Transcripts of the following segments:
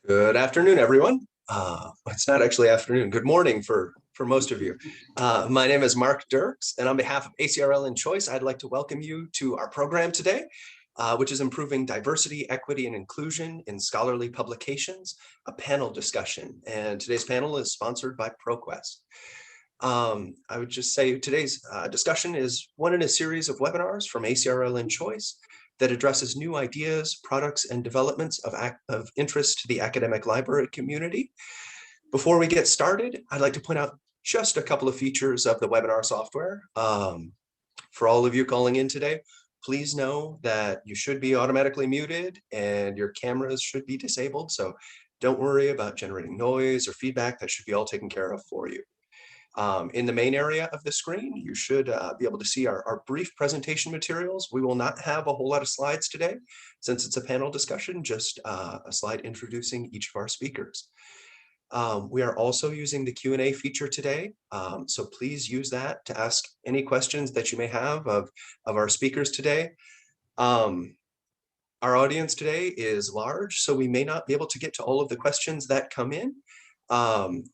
Good afternoon, everyone. It's not actually afternoon. Good morning for most of you. My name is Mark Dirks, and on behalf of ACRL in Choice, I'd like to welcome you to our program today, which is Improving Diversity, Equity, and Inclusion in Scholarly Publications, a panel discussion. And today's panel is sponsored by ProQuest. I would just say today's discussion is one in a series of webinars from ACRL in Choice that addresses new ideas, products, and developments of interest to the academic library community. Before we get started, I'd like to point out just a couple of features of the webinar software. For all of you calling in today, please know that you should be automatically muted and your cameras should be disabled. So don't worry about generating noise or feedback. That should be all taken care of for you. In the main area of the screen, you should be able to see our brief presentation materials. We will not have a whole lot of slides today, since it's a panel discussion, just a slide introducing each of our speakers. We are also using the Q&A feature today, so please use that to ask any questions that you may have of our speakers today. Our audience today is large, so we may not be able to get to all of the questions that come in.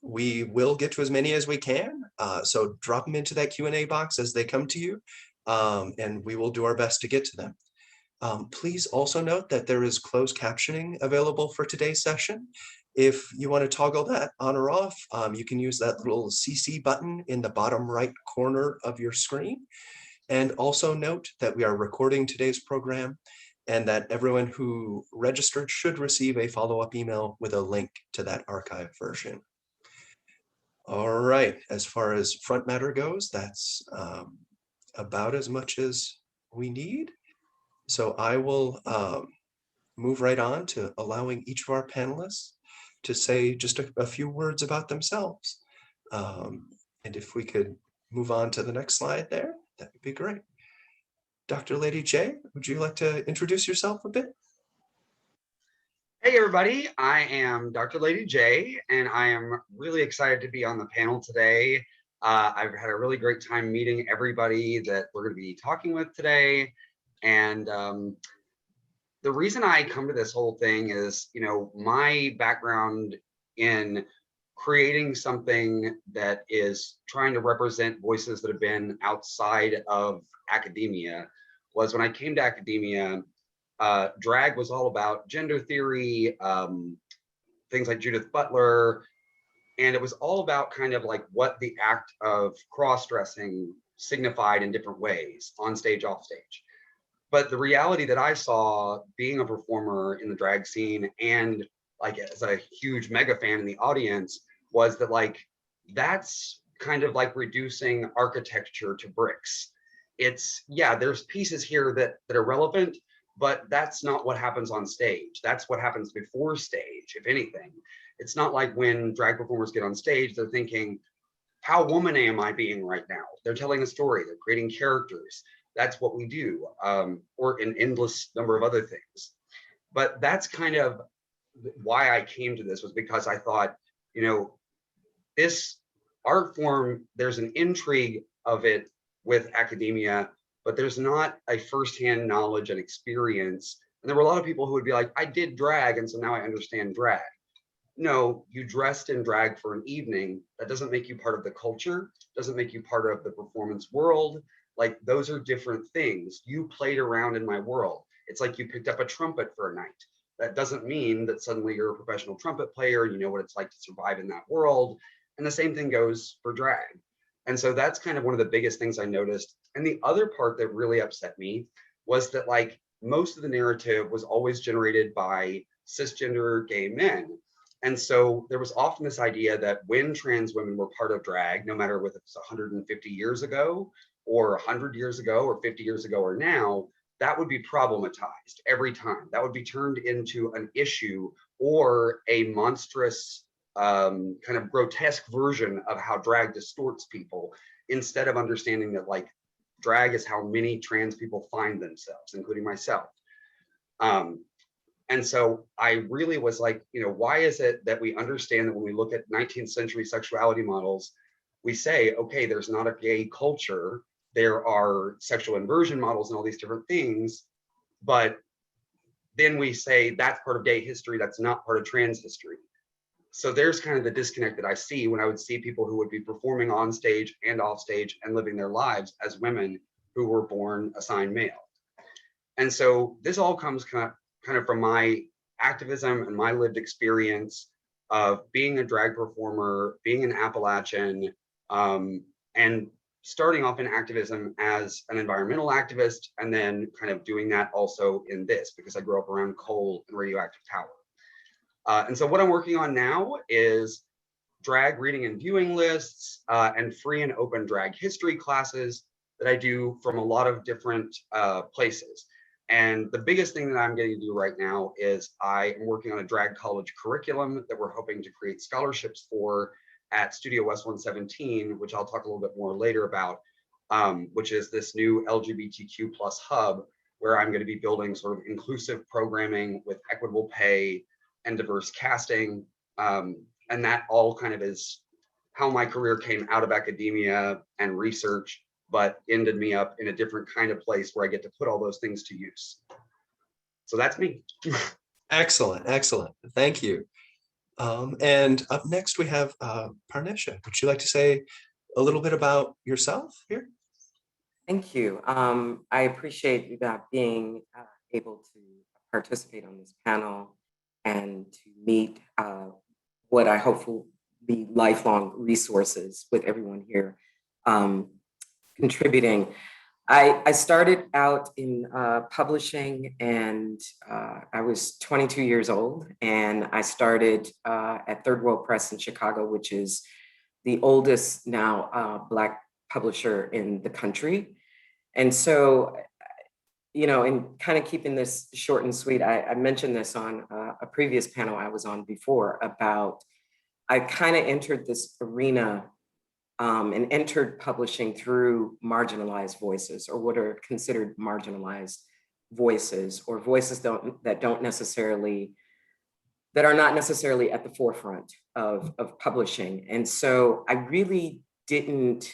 We will get to as many as we can, so drop them into that Q&A box as they come to you, and we will do our best to get to them. Please also note that there is closed captioning available for today's session. If you want to toggle that on or off, you can use that little CC button in the bottom right corner of your screen. And also note that we are recording today's program, and that everyone who registered should receive a follow-up email with a link to that archive version. All right, as far as front matter goes, that's about as much as we need. So I will move right on to allowing each of our panelists to say just a few words about themselves. And if we could move on to the next slide there, that would be great. Dr. Lady J, would you like to introduce yourself a bit? Hey everybody, I am Dr. Lady J, and I am really excited to be on the panel today. I've had a really great time meeting everybody that we're going to be talking with today. And the reason I come to this whole thing is, my background in creating something that is trying to represent voices that have been outside of academia was when I came to academia. Drag was all about gender theory, things like Judith Butler, and it was all about kind of like what the act of cross-dressing signified in different ways, on stage, off stage. But the reality that I saw being a performer in the drag scene and like as a huge mega fan in the audience was that like that's kind of like reducing architecture to bricks. It's, yeah, there's pieces here that are relevant, but that's not what happens on stage. That's what happens before stage, if anything. It's not like when drag performers get on stage, they're thinking, how woman am I being right now? They're telling a story, they're creating characters. That's what we do, or an endless number of other things. But that's kind of why I came to this, was because I thought, this art form, there's an intrigue of it with academia, but there's not a firsthand knowledge and experience. And there were a lot of people who would be like, I did drag, and so now I understand drag. No, you dressed in drag for an evening. That doesn't make you part of the culture, doesn't make you part of the performance world. Like, those are different things. You played around in my world. It's like you picked up a trumpet for a night. That doesn't mean that suddenly you're a professional trumpet player and you know what it's like to survive in that world. And the same thing goes for drag. And so that's kind of one of the biggest things I noticed. And the other part that really upset me was that like most of the narrative was always generated by cisgender gay men. And so there was often this idea that when trans women were part of drag, no matter whether it's 150 years ago or 100 years ago or 50 years ago or now, that would be problematized every time. That would be turned into an issue or a monstrous kind of grotesque version of how drag distorts people, instead of understanding that like drag is how many trans people find themselves, including myself. And so I really was like, why is it that we understand that when we look at 19th century sexuality models, we say, okay, there's not a gay culture, there are sexual inversion models and all these different things, but then we say that's part of gay history, that's not part of trans history. So there's kind of the disconnect that I see when I would see people who would be performing on stage and off stage and living their lives as women who were born assigned male. And so this all comes kind of from my activism and my lived experience of being a drag performer, being an Appalachian, and starting off in activism as an environmental activist, and then kind of doing that also in this, because I grew up around coal and radioactive power. And so what I'm working on now is drag reading and viewing lists and free and open drag history classes that I do from a lot of different places. And the biggest thing that I'm getting to do right now is I am working on a drag college curriculum that we're hoping to create scholarships for at Studio West 117, which I'll talk a little bit more later about, which is this new LGBTQ plus hub, where I'm going to be building sort of inclusive programming with equitable pay and diverse casting. And that all kind of is how my career came out of academia and research, but ended me up in a different kind of place where I get to put all those things to use. So that's me. Excellent, excellent. Thank you. And up next we have Parneshia. Would you like to say a little bit about yourself here? Thank you. I appreciate being able to participate on this panel and to meet what I hope will be lifelong resources with everyone here contributing. I started out in publishing, and I was 22 years old, and I started at Third World Press in Chicago, which is the oldest now Black publisher in the country. And so, you know, in kind of keeping this short and sweet, I mentioned this on a previous panel I was on before about, I kind of entered this arena and entered publishing through marginalized voices, or what are considered marginalized voices, or voices that are not necessarily at the forefront of publishing. And so I really didn't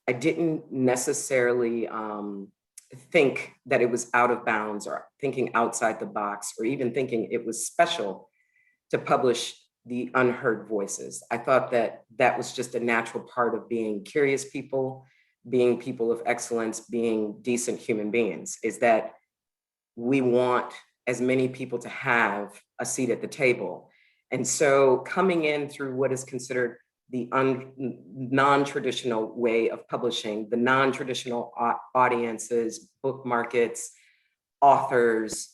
necessarily think that it was out of bounds, or thinking outside the box, or even thinking it was special to publish the unheard voices. I thought that that was just a natural part of being curious people, being people of excellence, being decent human beings, is that we want as many people to have a seat at the table. And so coming in through what is considered the non-traditional way of publishing, the non-traditional audiences, book markets, authors,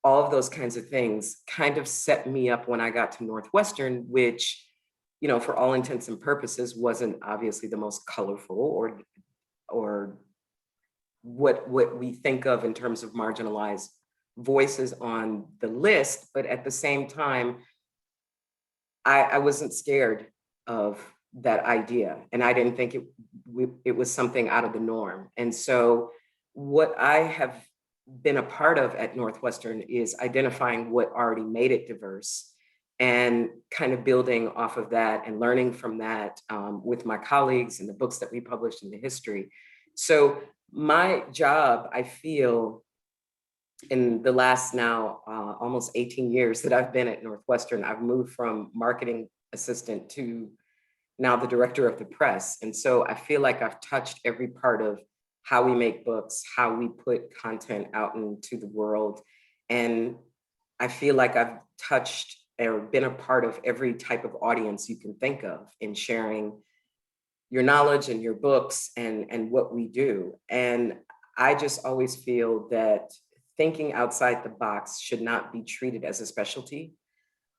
all of those kinds of things kind of set me up when I got to Northwestern, which, you know, for all intents and purposes, wasn't obviously the most colorful or what we think of in terms of marginalized voices on the list. But at the same time, I wasn't scared of that idea, and I didn't think it was something out of the norm. And so what I have been a part of at Northwestern is identifying what already made it diverse, and kind of building off of that and learning from that with my colleagues and the books that we published in the history. So my job, I feel, in the last now almost 18 years that I've been at Northwestern, I've moved from marketing assistant to now the director of the press. And so I feel like I've touched every part of how we make books, how we put content out into the world. And I feel like I've touched or been a part of every type of audience you can think of in sharing your knowledge and your books and what we do. And I just always feel that thinking outside the box should not be treated as a specialty.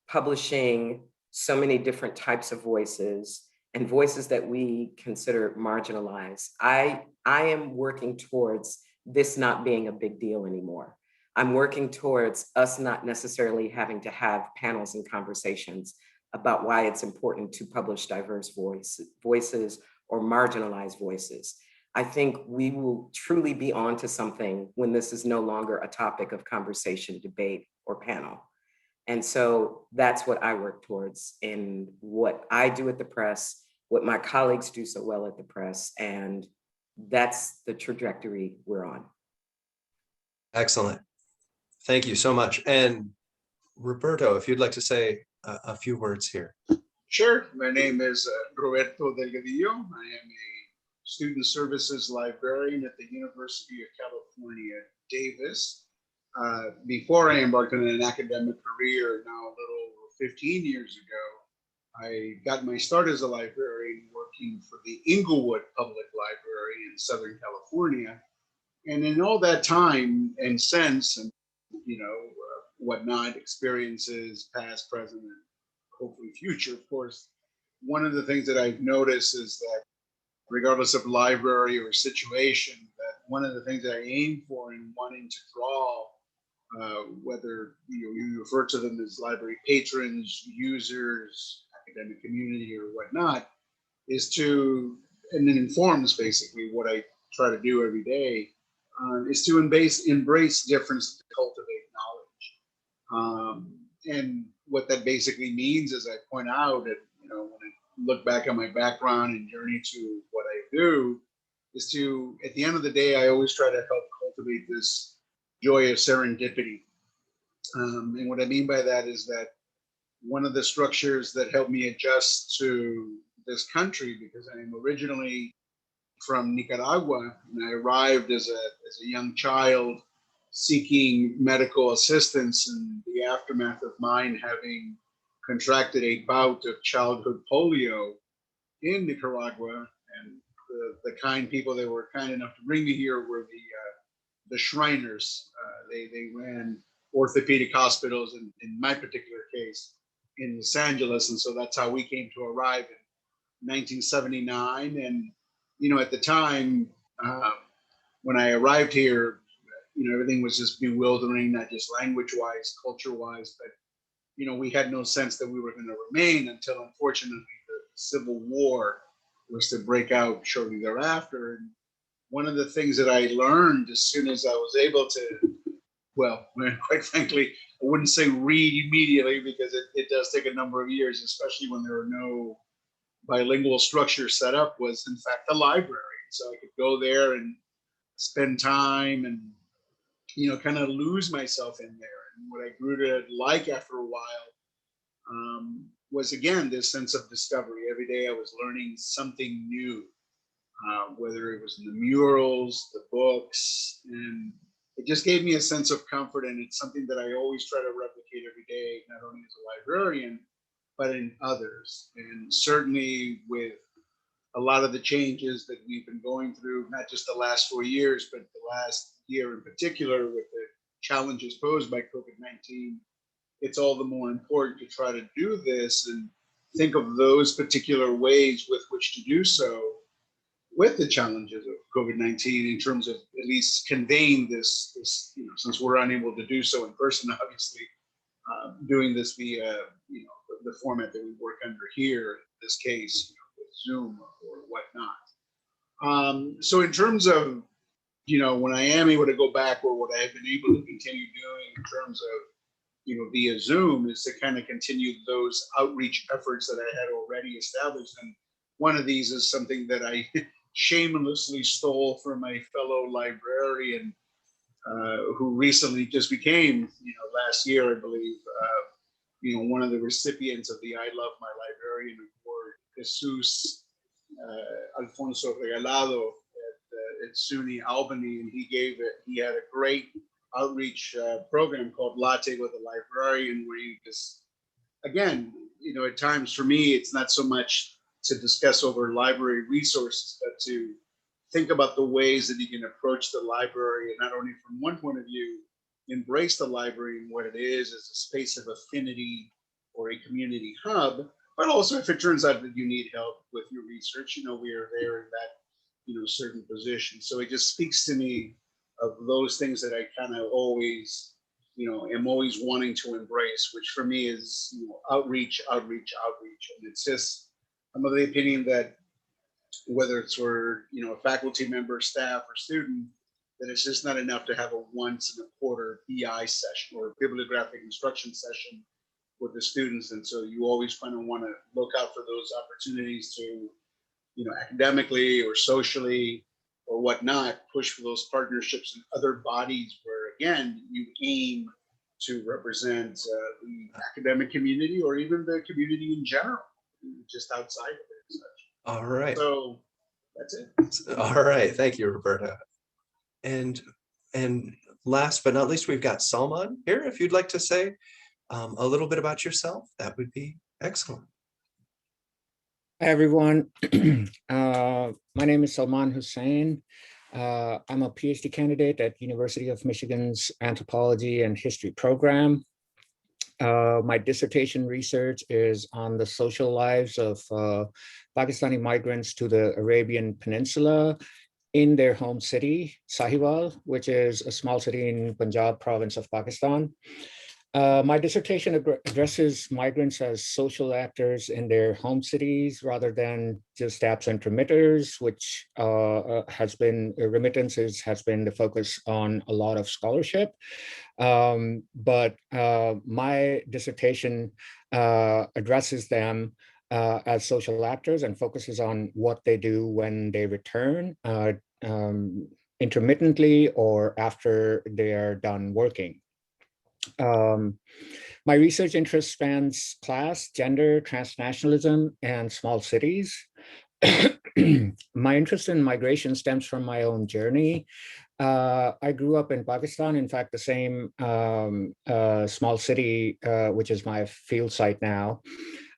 Publishing so many different types of voices and voices that we consider marginalized. I am working towards this not being a big deal anymore. I'm working towards us not necessarily having to have panels and conversations about why it's important to publish diverse voices or marginalized voices. I think we will truly be onto something when this is no longer a topic of conversation, debate, or panel. And so that's what I work towards in what I do at the press, what my colleagues do so well at the press, and that's the trajectory we're on. Excellent. Thank you so much. And Roberto, if you'd like to say a few words here. Sure. My name is Roberto Delgadillo. I am a student services librarian at the University of California, Davis. Before I embarked on an academic career, now a little over 15 years ago, I got my start as a librarian working for the Inglewood Public Library in Southern California. And in all that time and since, and whatnot, experiences, past, present, and hopefully future, of course, one of the things that I've noticed is that regardless of library or situation, that one of the things that I aim for in wanting to draw, whether you refer to them as library patrons, users, academic community, or whatnot, is to, and it informs basically what I try to do every day, is to embrace difference to cultivate knowledge. And what that basically means, as I point out, that when I look back at my background and journey to what I do, is to, at the end of the day, I always try to help cultivate this joy of serendipity. And what I mean by that is that one of the structures that helped me adjust to this country, because I am originally from Nicaragua, and I arrived as a young child seeking medical assistance in the aftermath of mine having contracted a bout of childhood polio in Nicaragua. And the kind people that were kind enough to bring me here were the Shriners. They ran orthopedic hospitals in my particular case in Los Angeles. And so that's how we came to arrive in 1979. And, at the time, when I arrived here, everything was just bewildering, not just language-wise, culture-wise, but, we had no sense that we were going to remain until, unfortunately, the Civil War was to break out shortly thereafter. And one of the things that I learned as soon as I was able to, well, quite frankly, I wouldn't say read immediately, because it does take a number of years, especially when there are no bilingual structures set up, was in fact the library. So I could go there and spend time and kind of lose myself in there. And what I grew to like after a while was, again, this sense of discovery. Every day I was learning something new, whether it was in the murals, the books, and it just gave me a sense of comfort. And it's something that I always try to replicate every day, not only as a librarian, but in others. And certainly with a lot of the changes that we've been going through, not just the last 4 years, but the last year in particular, with the challenges posed by COVID-19, it's all the more important to try to do this and think of those particular ways with which to do so with the challenges of COVID-19, in terms of at least conveying this, since we're unable to do so in person, obviously, doing this via, the format that we work under here, in this case, with Zoom or whatnot. So in terms of, when I am able to go back, or what I have been able to continue doing in terms of, via Zoom, is to kind of continue those outreach efforts that I had already established. And one of these is something that I shamelessly stole from a fellow librarian who recently just became, last year, I believe, one of the recipients of the I Love My Librarian Award, Jesus Alfonso Regalado at SUNY Albany, and he had a great outreach program called Latte with a Librarian, where you just, again, at times for me, it's not so much to discuss over library resources, but to think about the ways that you can approach the library, and not only from one point of view, embrace the library and what it is as a space of affinity or a community hub, but also if it turns out that you need help with your research, we are there in that, certain position. So it just speaks to me of those things that I kind of always, am always wanting to embrace, which for me is, outreach. And it's just, I'm of the opinion that whether it's for, a faculty member, staff, or student, that it's just not enough to have a once in a quarter BI session or bibliographic instruction session with the students. And so you always kind of want to look out for those opportunities to, academically or socially or whatnot, push for those partnerships and other bodies where, again, you aim to represent the academic community or even the community in general, just outside of it. And such. All right. So that's it. All right. Thank you, Roberta. And last but not least, we've got Salman here. If you'd like to say a little bit about yourself, that would be excellent. Hi, everyone. My name is Salman Hussain. I'm a PhD candidate at University of Michigan's Anthropology and History program. My dissertation research is on the social lives of Pakistani migrants to the Arabian Peninsula in their home city, Sahiwal, which is a small city in Punjab province of Pakistan. My dissertation addresses migrants as social actors in their home cities rather than just absent remitters, which remittances has been the focus on a lot of scholarship. But my dissertation addresses them as social actors and focuses on what they do when they return intermittently or after they are done working. My research interest spans class, gender, transnationalism, and small cities. My interest in migration stems from my own journey. I grew up in Pakistan, in fact, the same small city, which is my field site now.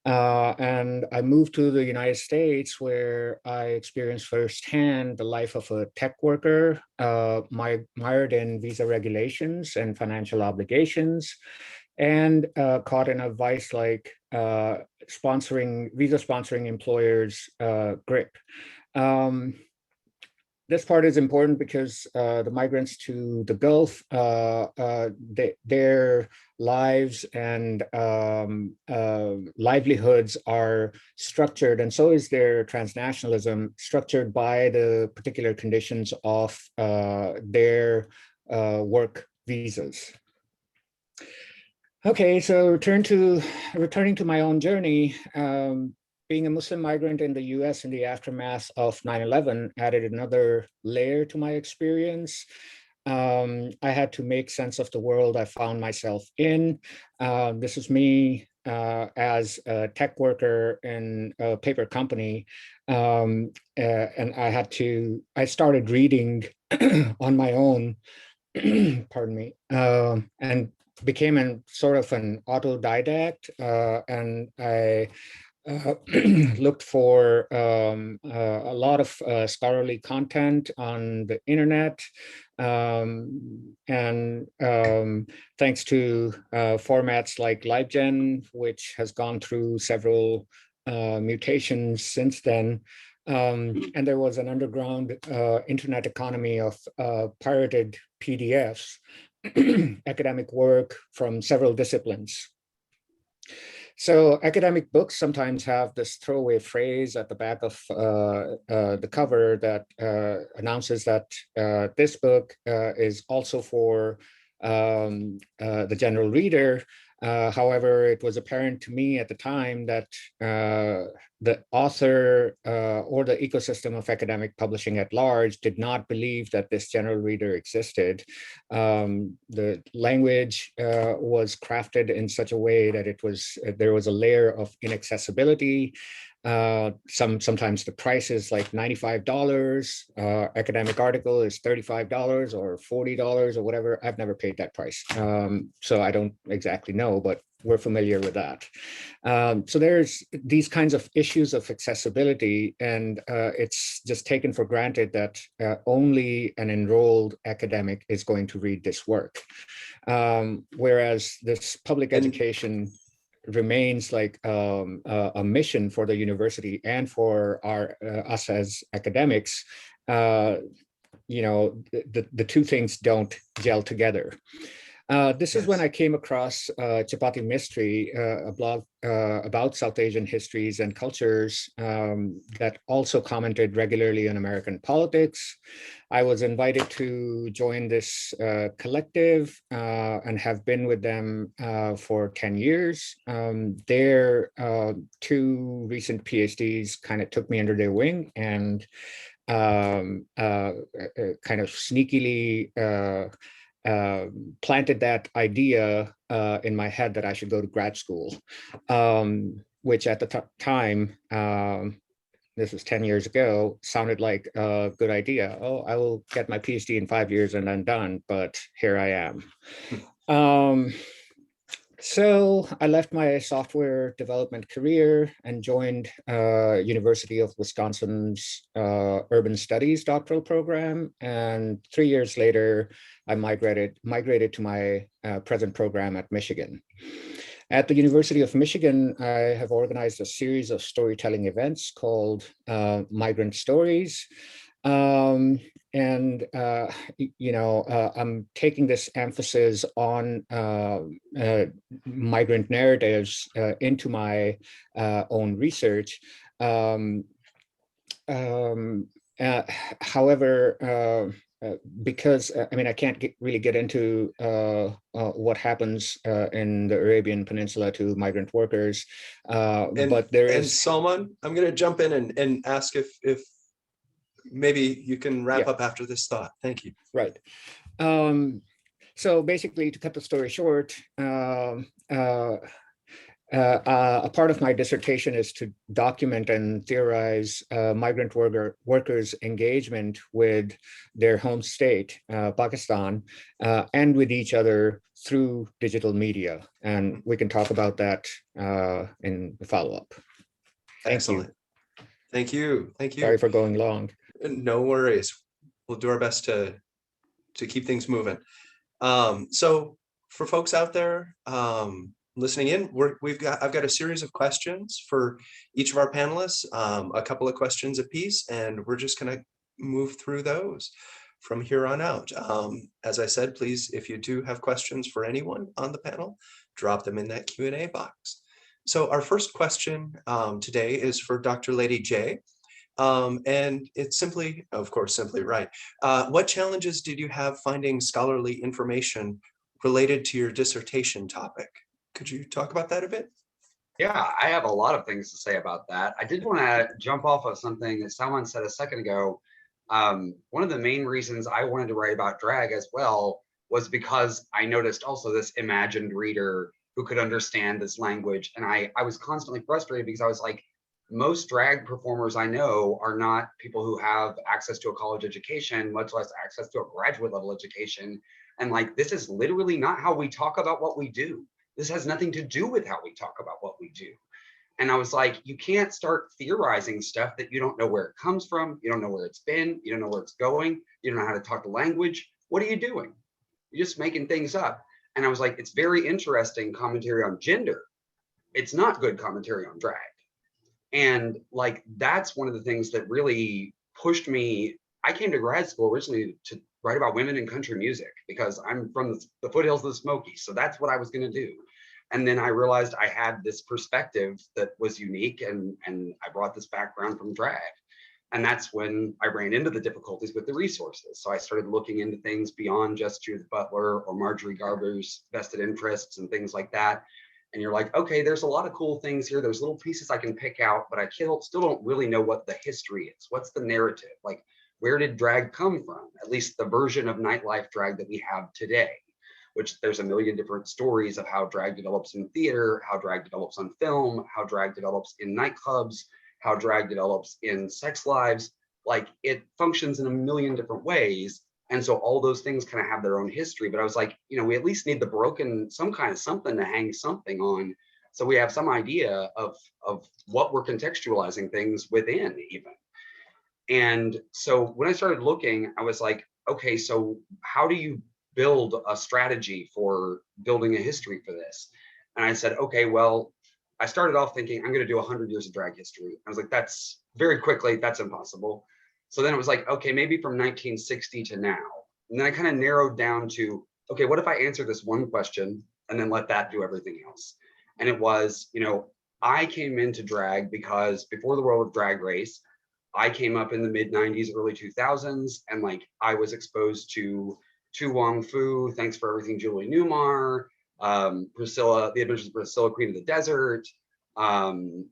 And I moved to the United States where I experienced firsthand the life of a tech worker, mired in visa regulations and financial obligations, and caught in a vice like visa sponsoring employers' grip. This part is important because the migrants to the Gulf, their lives and livelihoods are structured, and so is their transnationalism, structured by the particular conditions of their work visas. Okay, so returning to my own journey, being a Muslim migrant in the US in the aftermath of 9/11 added another layer to my experience. I had to make sense of the world I found myself in. This is me as a tech worker in a paper company. And I started reading on my own, pardon me, and became sort of an autodidact. And I looked for a lot of scholarly content on the internet, and thanks to formats like LiveGen, which has gone through several mutations since then. And there was an underground internet economy of pirated PDFs, academic work from several disciplines. So academic books sometimes have this throwaway phrase at the back of the cover that announces that this book is also for the general reader. However, it was apparent to me at the time that the author or the ecosystem of academic publishing at large did not believe that this general reader existed. The language was crafted in such a way that there was a layer of inaccessibility. Sometimes the price is like $95, academic article is $35 or $40 or whatever. I've never paid that price, so I don't exactly know, but we're familiar with that. So there's these kinds of issues of accessibility, and it's just taken for granted that only an enrolled academic is going to read this work, whereas this public education remains like a mission for the university and for us as academics. You know, the two things don't gel together. This is when I came across Chapati Mystery, a blog about South Asian histories and cultures that also commented regularly on American politics. I was invited to join this collective and have been with them for 10 years. Their two recent PhDs kind of took me under their wing and kind of sneakily planted that idea in my head that I should go to grad school, which at the time, this was 10 years ago, sounded like a good idea. Oh, I will get my PhD in 5 years and then done, but here I am. So I left my software development career and joined University of Wisconsin's Urban Studies doctoral program. And 3 years later, I migrated to my present program at Michigan. At the University of Michigan, I have organized a series of storytelling events called Migrant Stories. I'm taking this emphasis on migrant narratives into my own research. However, because I can't really get into what happens in the Arabian Peninsula to migrant workers, but there is. And Salman, I'm going to jump in and ask if maybe you can wrap up after this thought. Thank you. Right. So basically, to cut the story short, a part of my dissertation is to document and theorize migrant workers' engagement with their home state, Pakistan, and with each other through digital media. And we can talk about that in the follow-up. Excellent. Thank you. Thank you. Sorry for going long. No worries. We'll do our best to keep things moving. So for folks out there listening in, I've got a series of questions for each of our panelists, a couple of questions apiece, and we're just going to move through those from here on out. As I said, please, if you do have questions for anyone on the panel, drop them in that Q&A box. So our first question today is for Dr. Lady J. And it's simply, of course, simply right. What challenges did you have finding scholarly information related to your dissertation topic? Could you talk about that a bit? Yeah, I have a lot of things to say about that. I did want to jump off of something that someone said a second ago. One of the main reasons I wanted to write about drag as well was because I noticed also this imagined reader who could understand this language. And I was constantly frustrated because I was like, most drag performers I know are not people who have access to a college education, much less access to a graduate level education. And like, this is literally not how we talk about what we do. This has nothing to do with how we talk about what we do. And I was like, you can't start theorizing stuff that you don't know where it comes from. You don't know where it's been. You don't know where it's going. You don't know how to talk the language. What are you doing? You're just making things up. And I was like, it's very interesting commentary on gender. It's not good commentary on drag. And like, that's one of the things that really pushed me. I came to grad school originally to write about women in country music because I'm from the foothills of the Smokies. So that's what I was going to do. And then I realized I had this perspective that was unique, and I brought this background from drag. And that's when I ran into the difficulties with the resources. So I started looking into things beyond just Judith Butler or Marjorie Garber's vested interests and things like that. And you're like, okay, there's a lot of cool things here. There's little pieces I can pick out, but I still don't really know what the history is. What's the narrative? Like, where did drag come from? At least the version of nightlife drag that we have today, which there's a million different stories of how drag develops in theater, how drag develops on film, how drag develops in nightclubs, how drag develops in sex lives. Like, it functions in a million different ways. And so all those things kind of have their own history. But I was like, we at least need some kind of something to hang something on. So we have some idea of what we're contextualizing things within even. And so when I started looking, I was like, okay, so how do you build a strategy for building a history for this? And I said, okay, well, I started off thinking I'm going to do 100 years of drag history. I was like, that's impossible. So then it was like, okay, maybe from 1960 to now. And then I kind of narrowed down to, okay, what if I answer this one question and then let that do everything else? And it was, I came into drag because before the world of Drag Race, I came up in the mid 90s, early 2000s, and like I was exposed to Tu Wong Fu, Thanks for Everything, Julie Newmar, Priscilla, The Adventures of Priscilla, Queen of the Desert, Mrs.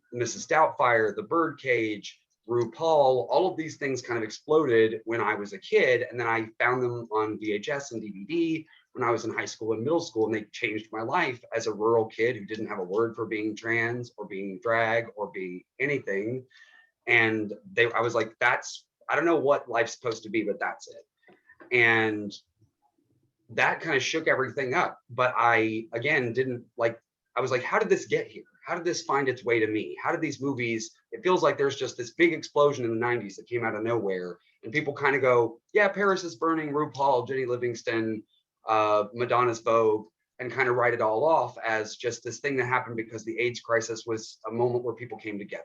Doubtfire, The Birdcage, RuPaul, all of these things kind of exploded when I was a kid. And then I found them on VHS and DVD when I was in high school and middle school, and they changed my life as a rural kid who didn't have a word for being trans or being drag or being anything. And I was like, I don't know what life's supposed to be, but that's it. And that kind of shook everything up. But I, again, I was like, how did this get here? How did this find its way to me? How did these movies, it feels like there's just this big explosion in the 90s that came out of nowhere. And people kind of go, yeah, Paris is Burning, RuPaul, Jenny Livingston, Madonna's Vogue, and kind of write it all off as just this thing that happened because the AIDS crisis was a moment where people came together.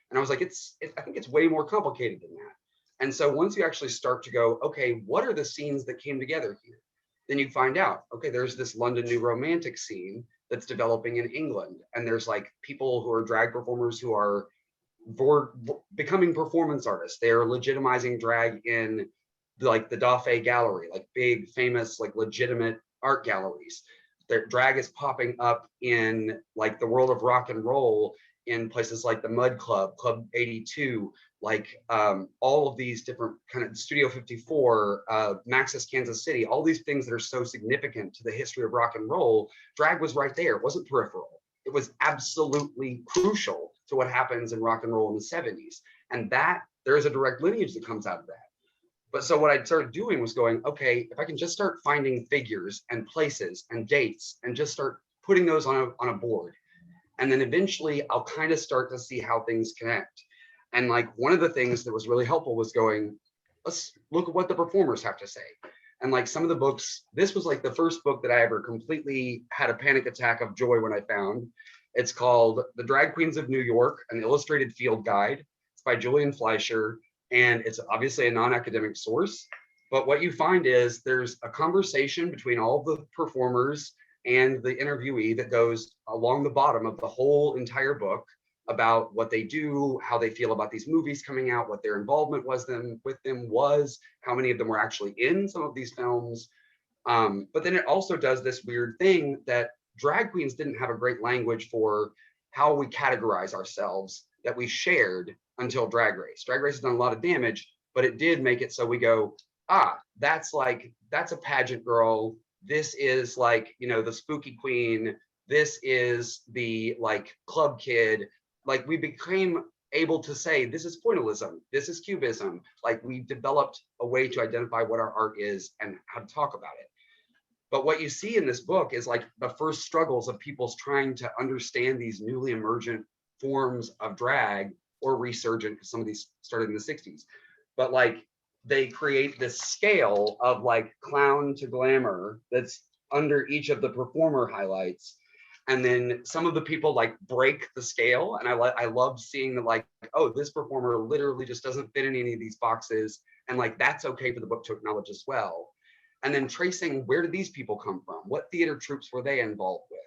And I was like, I think it's way more complicated than that. And so once you actually start to go, okay, what are the scenes that came together here? Then you find out, okay, there's this London New Romantic scene that's developing in England. And there's like people who are drag performers who are becoming performance artists. They are legitimizing drag in like the Dauphin Gallery, like big, famous, like legitimate art galleries. Their drag is popping up in like the world of rock and roll in places like the Mud Club, Club 82, like all of these different kind of Studio 54, Maxis Kansas City, all these things that are so significant to the history of rock and roll. Drag was right there. It wasn't peripheral. It was absolutely crucial to what happens in rock and roll in the 70s. And that there is a direct lineage that comes out of that. But so what I started doing was going, okay, if I can just start finding figures and places and dates and just start putting those on a board. And then eventually I'll kind of start to see how things connect. And like one of the things that was really helpful was going, let's look at what the performers have to say. And like some of the books, this was like the first book that I ever completely had a panic attack of joy when I found. It's called The Drag Queens of New York, an Illustrated Field Guide. It's by Julian Fleischer. And it's obviously a non-academic source. But what you find is there's a conversation between all the performers and the interviewee that goes along the bottom of the whole entire book about what they do, how they feel about these movies coming out, what their involvement was how many of them were actually in some of these films. But then it also does this weird thing that drag queens didn't have a great language for how we categorize ourselves that we shared until Drag Race. Drag Race has done a lot of damage, but it did make it so we go, that's a pageant girl. This is like, you know, the spooky queen. This is the like club kid. Like we became able to say, this is pointillism. This is cubism. Like we developed a way to identify what our art is and how to talk about it. But what you see in this book is like the first struggles of people's trying to understand these newly emergent forms of drag or resurgent, because some of these started in the 60s. But like they create this scale of like clown to glamour that's under each of the performer highlights. And then some of the people like break the scale. And I love seeing the like, oh, this performer literally just doesn't fit in any of these boxes. And like, that's okay for the book to acknowledge as well. And then tracing, where did these people come from? What theater troupes were they involved with?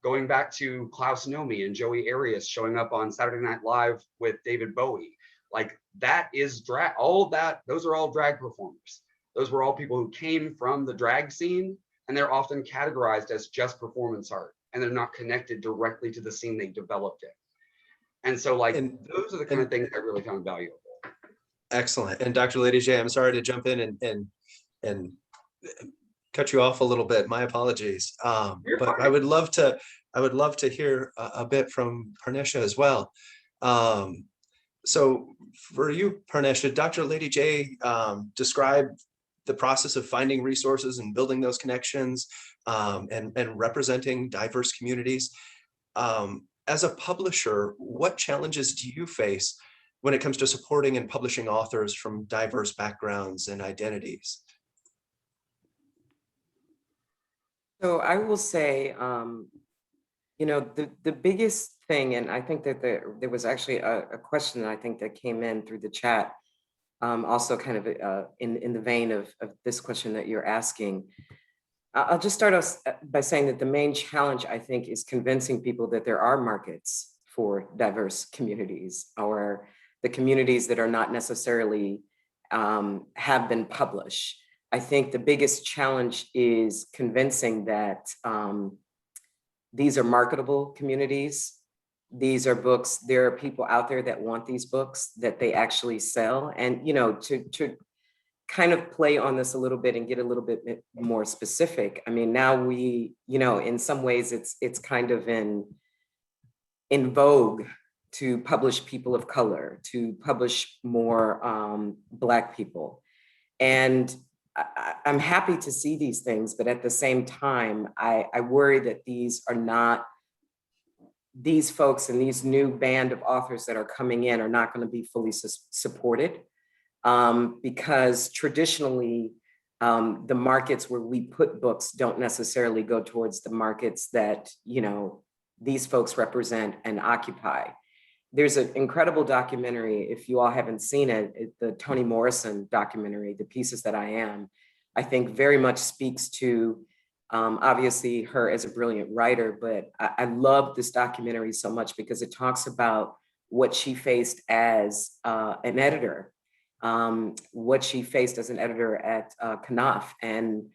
Going back to Klaus Nomi and Joey Arias showing up on Saturday Night Live with David Bowie. Like that is drag, all of that, those are all drag performers. Those were all people who came from the drag scene, and they're often categorized as just performance art, and they're not connected directly to the scene they developed it. And so like, those are the kind of things I really found valuable. Excellent. And Dr. Lady J, I'm sorry to jump in and cut you off a little bit. My apologies. But I would love to hear a bit from Parneshia as well. So for you, Parneshia, Dr. Lady J described the process of finding resources and building those connections and representing diverse communities. As a publisher, what challenges do you face when it comes to supporting and publishing authors from diverse backgrounds and identities? So I will say, you know, the biggest thing, and I think that there was actually a question that I think that came in through the chat, also kind of in the vein of this question that you're asking. I'll just start off by saying that the main challenge, I think, is convincing people that there are markets for diverse communities, or the communities that are not necessarily have been published. I think the biggest challenge is convincing that these are marketable communities, These are books, there are people out there that want these books that they actually sell. And, you know, to kind of play on this a little bit and get a little bit more specific. I mean, now we, you know, in some ways it's kind of in vogue to publish people of color, to publish more Black people. And I'm happy to see these things, but at the same time, I worry that these are not, these folks and these new band of authors that are coming in are not going to be fully supported, because traditionally, the markets where we put books don't necessarily go towards the markets that, you know, these folks represent and occupy. There's an incredible documentary, if you all haven't seen it, the Toni Morrison documentary, The Pieces That I Am, I think very much speaks to obviously her as a brilliant writer, but I love this documentary so much because it talks about what she faced as an editor, what she faced as an editor at Knopf. And,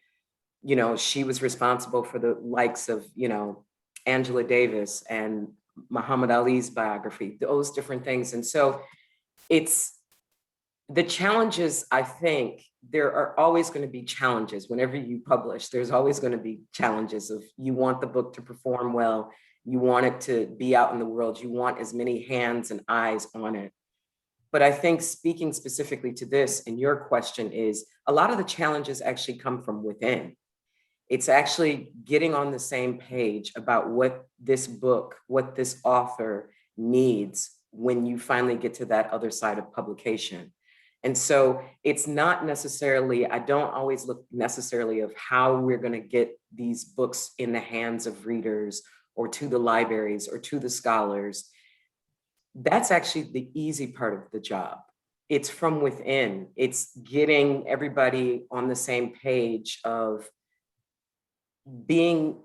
you know, she was responsible for the likes of, you know, Angela Davis and Muhammad Ali's biography, those different things. And so it's the challenges. I think there are always going to be challenges whenever you publish. There's always going to be challenges of, you want the book to perform well, you want it to be out in the world, you want as many hands and eyes on it. But I think, speaking specifically to this and your question, is a lot of the challenges actually come from within. It's actually getting on the same page about what this book, what this author needs when you finally get to that other side of publication. And so it's not necessarily, I don't always look necessarily of how we're going to get these books in the hands of readers or to the libraries or to the scholars. That's actually the easy part of the job. It's from within. It's getting everybody on the same page of being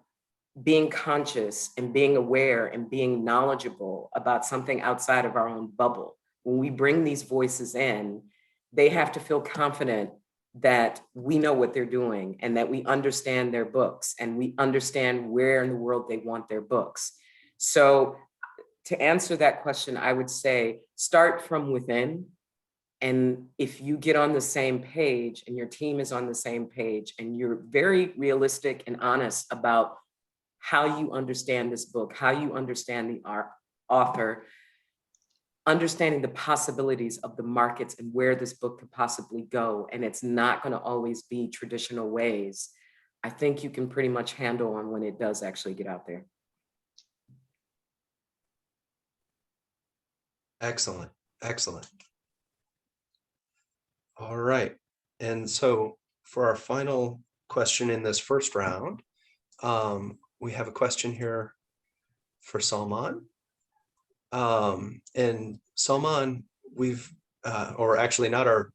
conscious and being aware and being knowledgeable about something outside of our own bubble. When we bring these voices in, they have to feel confident that we know what they're doing and that we understand their books and we understand where in the world they want their books. So to answer that question, I would say start from within. And if you get on the same page and your team is on the same page and you're very realistic and honest about how you understand this book, how you understand the author, understanding the possibilities of the markets and where this book could possibly go, and it's not going to always be traditional ways, I think you can pretty much handle on when it does actually get out there. Excellent, excellent. All right, and so for our final question in this first round, we have a question here for Salman. And Salman, we've, or actually not our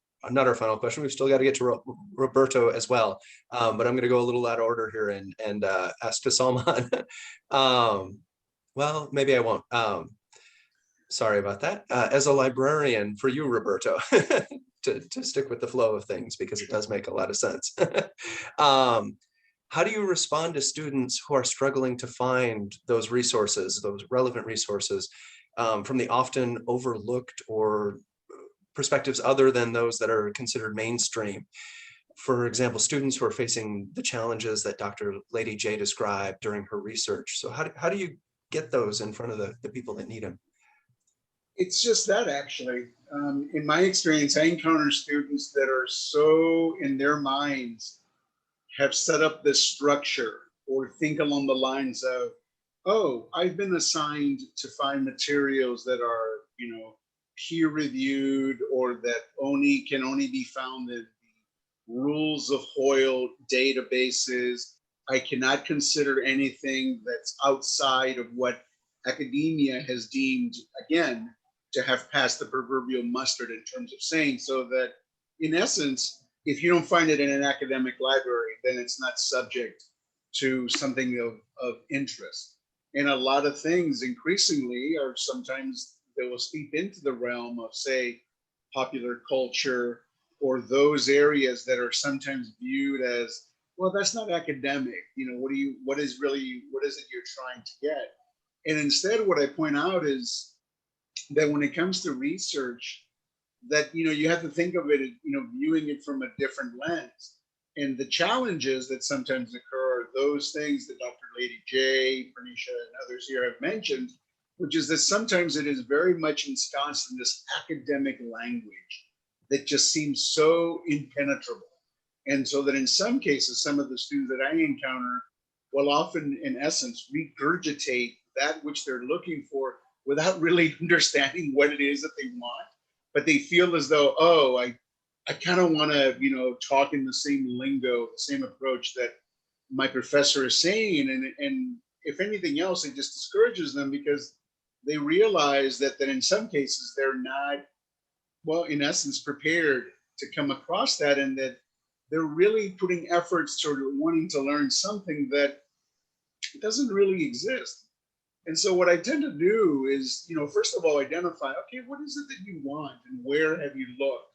final question, we've still got to get to Roberto as well, but I'm going to go a little out of order here and ask to Salman. Well, maybe I won't. Sorry about that. As a librarian, for you, Roberto, to stick with the flow of things, because it does make a lot of sense. How do you respond to students who are struggling to find those resources, those relevant resources, from the often overlooked or perspectives other than those that are considered mainstream? For example, students who are facing the challenges that Dr. Lady J described during her research. So how do you get those in front of the people that need them? It's just that, actually. In my experience, I encounter students that are so in their minds have set up this structure or think along the lines of, oh, I've been assigned to find materials that are, you know, peer reviewed or that can only be found in the rules of Hoyle databases. I cannot consider anything that's outside of what academia has deemed, again, to have passed the proverbial mustard in terms of saying, so that in essence, if you don't find it in an academic library, then it's not subject to something of interest. And a lot of things increasingly are sometimes they will steep into the realm of, say, popular culture, or those areas that are sometimes viewed as, well, that's not academic. You know, what is it you're trying to get? And instead, what I point out is that when it comes to research, that, you have to think of it, viewing it from a different lens. And the challenges that sometimes occur are those things that Dr. Lady J, Parneshia, and others here have mentioned, which is that sometimes it is very much ensconced in this academic language that just seems so impenetrable. And so that in some cases, some of the students that I encounter will often, in essence, regurgitate that which they're looking for without really understanding what it is that they want. But they feel as though, oh, I kind of want to, talk in the same lingo, the same approach that my professor is saying. And if anything else, it just discourages them because they realize that in some cases they're not, well, in essence, prepared to come across that, and that they're really putting efforts toward wanting to learn something that doesn't really exist. And so what I tend to do is, first of all, identify, okay, what is it that you want and where have you looked?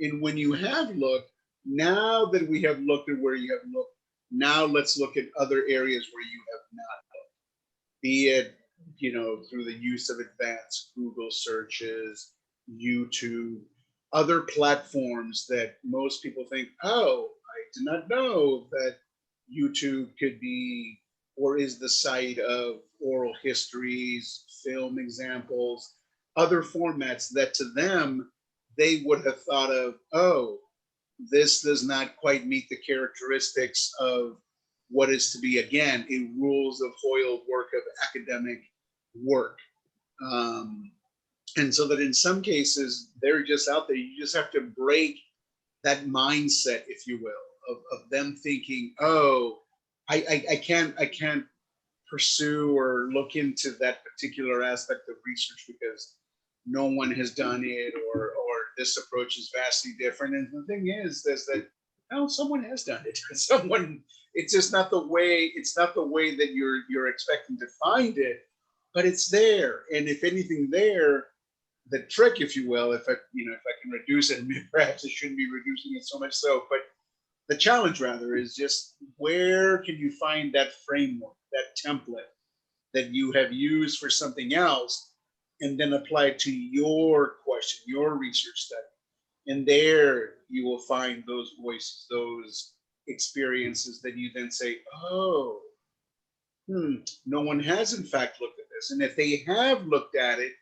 And when you have looked, now that we have looked at where you have looked, now let's look at other areas where you have not looked, be it, through the use of advanced Google searches, YouTube, other platforms that most people think, oh, I did not know that YouTube could be or is the site of oral histories, film examples, other formats that to them, they would have thought of, oh, this does not quite meet the characteristics of what is to be, again, a rules of Hoyle work of academic work. And so that in some cases, they're just out there. You just have to break that mindset, if you will, of them thinking, oh, I can't pursue or look into that particular aspect of research because no one has done it, or this approach is vastly different. And the thing is that no, someone has done it. It's just not the way, that you're expecting to find it, but it's there. And if anything there, the trick, if you will, if I can reduce it, perhaps I shouldn't be reducing it so much so, but the challenge rather is just where can you find that framework, that template that you have used for something else, and then apply it to your question, your research study. And there you will find those voices, those experiences that you then say, oh, no one has in fact looked at this. And if they have looked at it,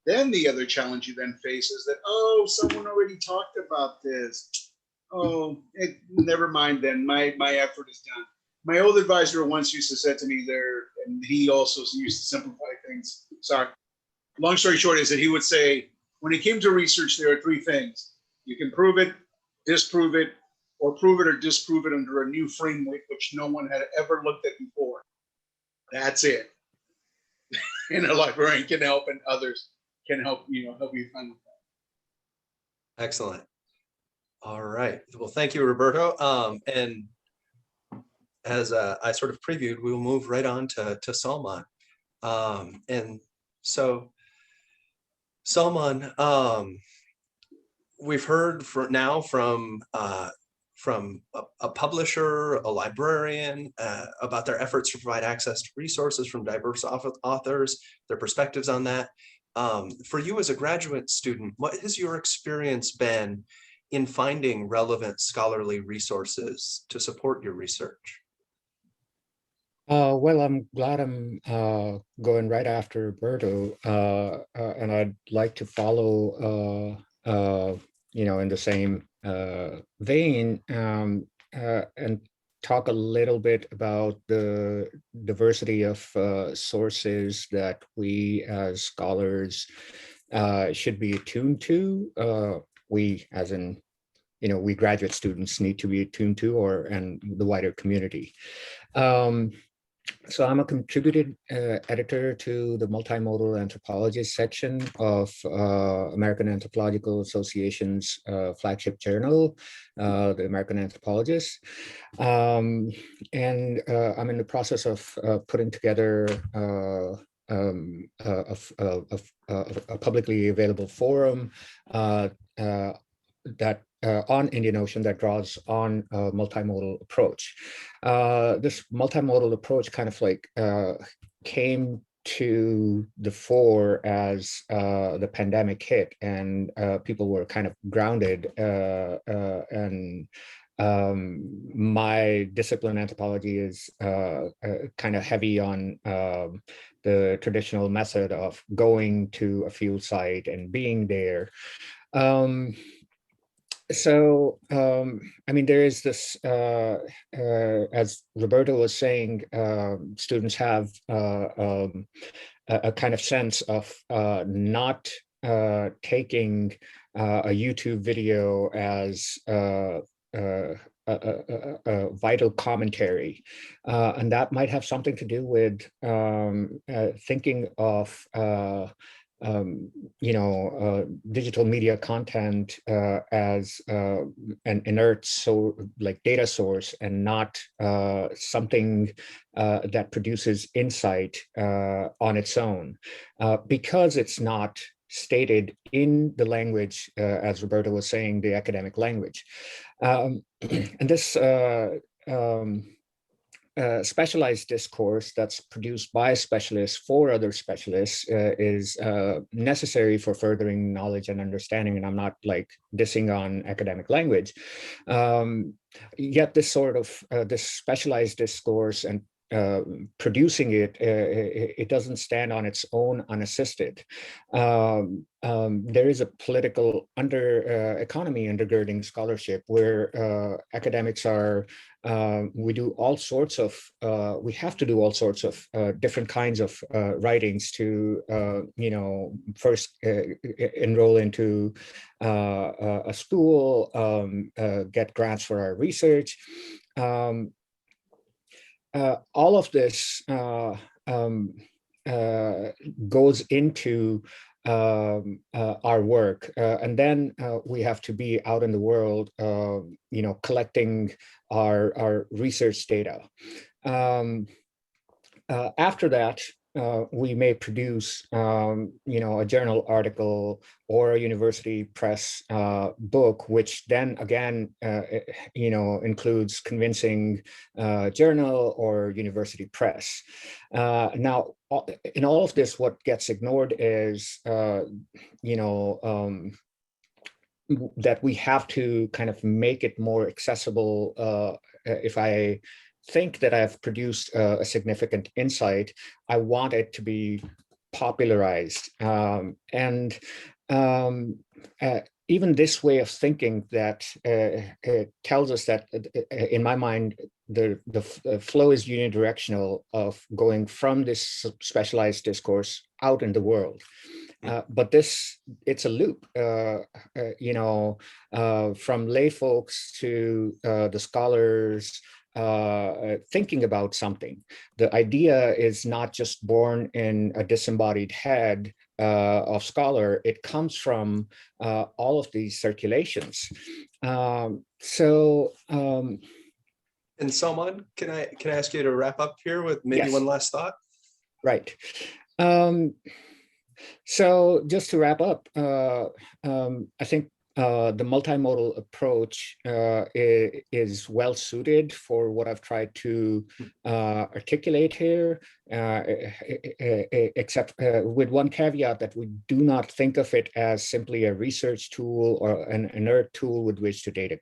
then the other challenge you then face is that, oh, someone already talked about this. Oh, never mind then, my effort is done. My old advisor once used to say to me there, and he also used to simplify things. Sorry. Long story short is that he would say, when it came to research, there are three things. You can prove it, disprove it, or prove it or disprove it under a new framework which no one had ever looked at before. That's it. And a librarian can help, and others can help you find that. Excellent. All right. Well, thank you, Roberto. And as I sort of previewed, we will move right on to Salman. And so, Salman, we've heard from a publisher, a librarian, about their efforts to provide access to resources from diverse authors, their perspectives on that. For you as a graduate student, what has your experience been in finding relevant scholarly resources to support your research? Well, I'm glad I'm going right after Roberto, and I'd like to follow, in the same vein, and talk a little bit about the diversity of sources that we as scholars should be attuned to. We, as in, we graduate students, need to be attuned to, and the wider community. So I'm a contributed editor to the multimodal anthropologist section of American Anthropological Association's flagship journal, the American Anthropologist. And I'm in the process of putting together a publicly available forum that on Indian Ocean that draws on a multimodal approach. This multimodal approach kind of like came to the fore as the pandemic hit, and people were kind of grounded, and my discipline, anthropology, is kind of heavy on the traditional method of going to a field site and being there. I mean, there is this, as Roberto was saying, students have a kind of sense of not taking a YouTube video as a vital commentary, and that might have something to do with thinking of digital media content as an inert, so like data source, and not something that produces insight on its own, because it's not stated in the language, as Roberto was saying, the academic language. And this specialized discourse that's produced by specialists for other specialists is necessary for furthering knowledge and understanding. And I'm not like dissing on academic language. Yet this sort of this specialized discourse and producing it, it doesn't stand on its own unassisted. There is a political economy undergirding scholarship, where academics are, we do all sorts of, we have to do all sorts of different kinds of writings to, first enroll into a school, get grants for our research. All of this goes into our work, and then we have to be out in the world, collecting our research data. After that, we may produce, a journal article or a university press book, which then again, includes convincing journal or university press. Now, in all of this, what gets ignored is, that we have to kind of make it more accessible. If I think that I've produced a significant insight, I want it to be popularized. And even this way of thinking that it tells us that, in my mind, the flow is unidirectional, of going from this specialized discourse out in the world. But it's a loop, from lay folks to the scholars, thinking about something. The idea is not just born in a disembodied head of scholar. It comes from all of these circulations. And Salman, can I ask you to wrap up here with maybe Yes. one last thought? Right. So just to wrap up, I think the multimodal approach is well suited for what I've tried to articulate here, except with one caveat, that we do not think of it as simply a research tool or an inert tool with which to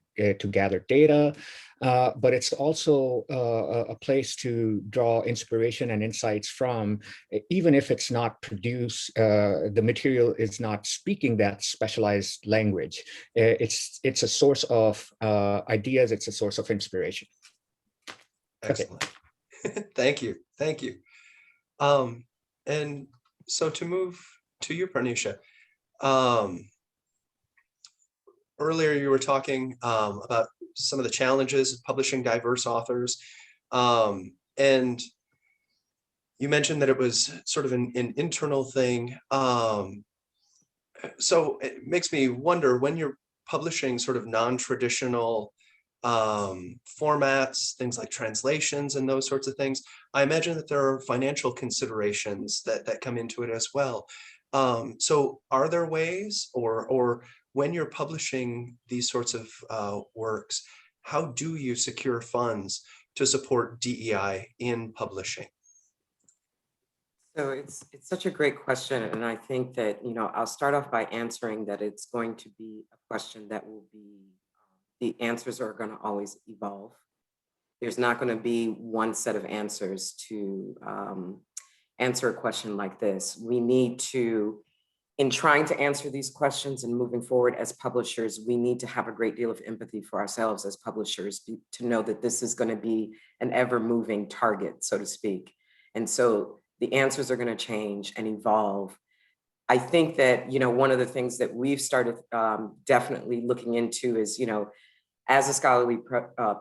gather data. But it's also a place to draw inspiration and insights from, even if it's not produced, the material is not speaking that specialized language. It's a source of ideas, it's a source of inspiration. Excellent. Okay. Thank you. And so to move to you, Parneshia, earlier you were talking about some of the challenges of publishing diverse authors. And you mentioned that it was sort of an internal thing. So it makes me wonder, when you're publishing sort of non-traditional formats, things like translations and those sorts of things, I imagine that there are financial considerations that come into it as well. So are there ways, or when you're publishing these sorts of works, how do you secure funds to support DEI in publishing? So it's such a great question, and I think that, I'll start off by answering that it's going to be a question that will be, the answers are going to always evolve. There's not going to be one set of answers to answer a question like this. We need to, in trying to answer these questions and moving forward as publishers, we need to have a great deal of empathy for ourselves as publishers to know that this is going to be an ever-moving target, so to speak. And so the answers are going to change and evolve. I think that, one of the things that we've started definitely looking into is, as a scholarly